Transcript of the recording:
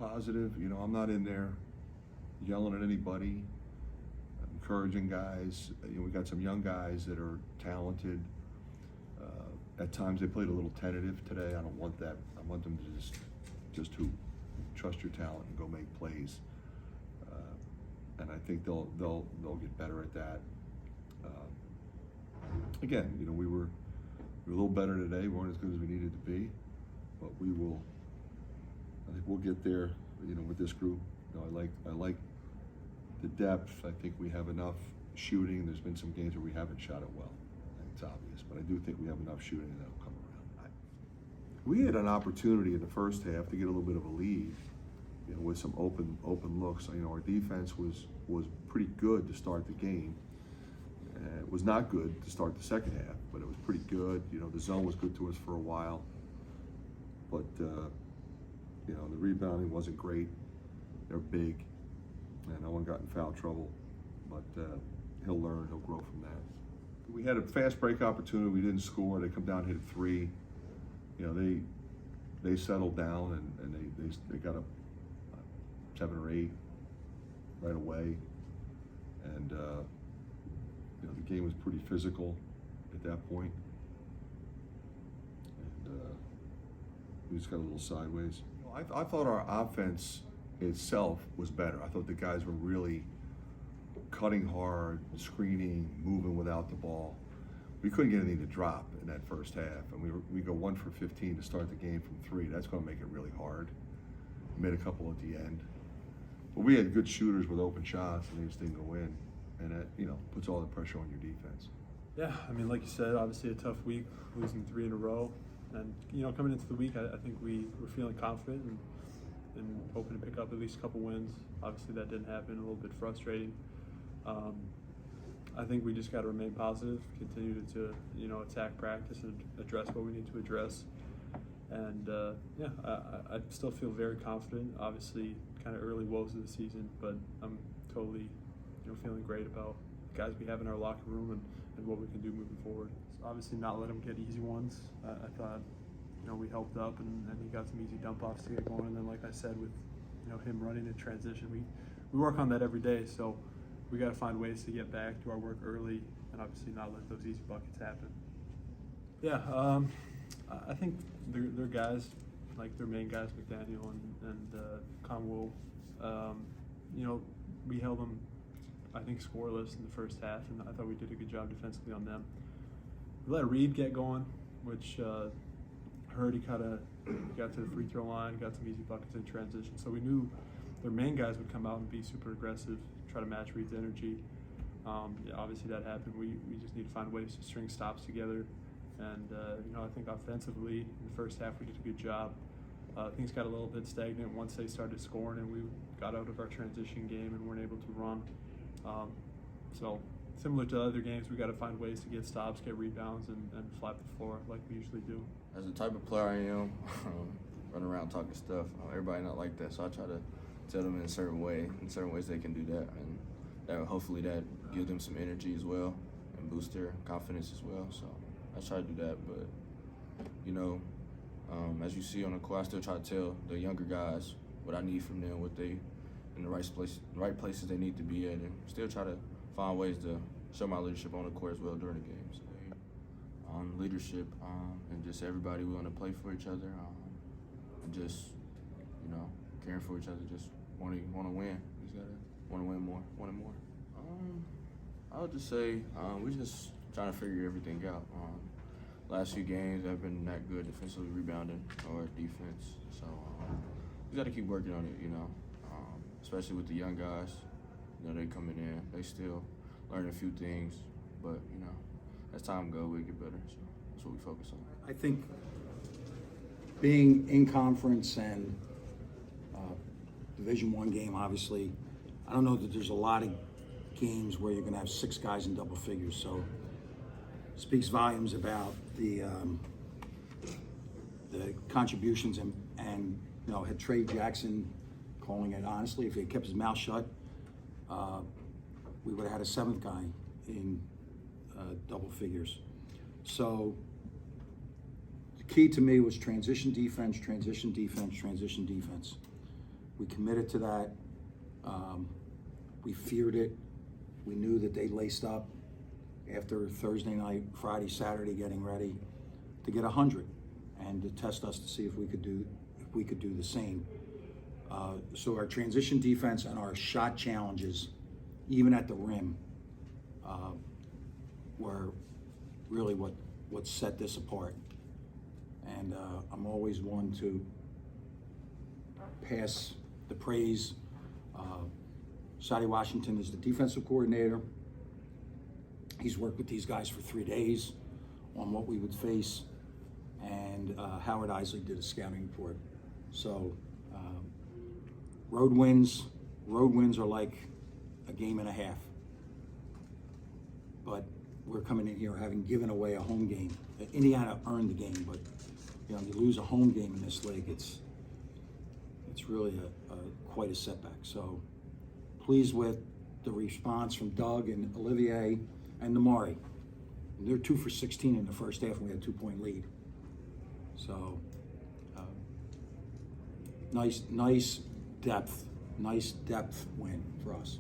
positive. You know, I'm not in there yelling at anybody, encouraging guys. You know, we got some young guys that are talented. At times they played a little tentative today. I don't want that. I want them to just hoop, trust your talent, and go make plays. And I think they'll get better at that. Again, you know, we were a little better today. We weren't as good as we needed to be, but we will. I think we'll get there. You know, with this group. You know, I like the depth. I think we have enough shooting. There's been some games where we haven't shot it well. It's obvious, but I do think we have enough shooting and that'll come around. We had an opportunity in the first half to get a little bit of a lead, you know, with some open looks. You know, our defense was pretty good to start the game. It was not good to start the second half, but it was pretty good. You know, the zone was good to us for a while, but you know, the rebounding wasn't great. They're big, and no one got in foul trouble, but he'll learn, he'll grow from that. We had a fast break opportunity, we didn't score. They come down, hit a three. You know, they settled down and they got up 7 or 8 right away, and you know, the game was pretty physical at that point, and we just got a little sideways. I thought our offense itself was better. I thought the guys were really cutting hard, screening, moving without the ball. We couldn't get anything to drop in that first half, and we go 1 for 15 to start the game from 3. That's going to make it really hard. We made a couple at the end, but we had good shooters with open shots, and they just didn't go in, and that, you know, puts all the pressure on your defense. Yeah, I mean, like you said, obviously a tough week, losing 3 in a row. And, you know, coming into the week, I think we were feeling confident and hoping to pick up at least a couple wins. Obviously that didn't happen, a little bit frustrating. I think we just got to remain positive, continue to, you know, attack practice and address what we need to address. And, yeah, I still feel very confident. Obviously kind of early woes of the season, but I'm totally, you know, feeling great about the guys we have in our locker room and what we can do moving forward. So obviously not let them get easy ones. I thought, you know, we helped up and he got some easy dump offs to get going. And then, like I said, with, you know, him running in transition, we work on that every day. So we got to find ways to get back to our work early and obviously not let those easy buckets happen. Yeah, I think they're guys, like their main guys, McDaniel and Conwell. You know, we held them, I think, scoreless in the first half, and I thought we did a good job defensively on them. We let Reed get going, which hurt. He kind of got to the free throw line, got some easy buckets in transition. So we knew their main guys would come out and be super aggressive, try to match Reed's energy. Yeah, obviously that happened. We just need to find ways to string stops together. And, you know, I think offensively in the first half we did a good job. Things got a little bit stagnant once they started scoring and we got out of our transition game and weren't able to run. So similar to other games, we got to find ways to get stops, get rebounds, and flap the floor like we usually do. As the type of player I am, run around talking stuff, everybody not like that, so I try to tell them in certain ways they can do that, and that hopefully that gives them some energy as well and boost their confidence as well. So I try to do that, but you know, as you see on the court, I still try to tell the younger guys what I need from them, what they in the right places they need to be at, and still try to find ways to show my leadership on the court as well during the games. Leadership and just everybody willing to play for each other and just, you know, caring for each other, just want to win. We just gotta want to win more, wanting more. I would just say we're just trying to figure everything out. Last few games have been that good defensively rebounding or defense, so we got to keep working on it, you know. Especially with the young guys, you know, they coming in, they still learning a few things, but you know, as time goes, we get better. So that's what we focus on. I think being in conference and Division I game, obviously, I don't know that there's a lot of games where you're going to have 6 guys in double figures. So it speaks volumes about the contributions and you know, had Trey Jackson calling it honestly, if he had kept his mouth shut, we would have had a 7th guy in double figures. So the key to me was transition defense, transition defense, transition defense. We committed to that. We feared it. We knew that they laced up after Thursday night, Friday, Saturday, getting ready to get 100 and to test us to see if we could do the same. So our transition defense and our shot challenges, even at the rim, were really what set this apart. And I'm always one to pass the praise. Sadie Washington is the defensive coordinator. He's worked with these guys for 3 days on what we would face, and Howard Isley did a scouting report. So road wins are like a game and a half. But we're coming in here having given away a home game. Indiana earned the game, but you lose a home game in this league, it's really quite a setback. So pleased with the response from Doug and Olivier and Namari. They're 2 for 16 in the first half, and we had a 2-point lead. So nice depth win for us.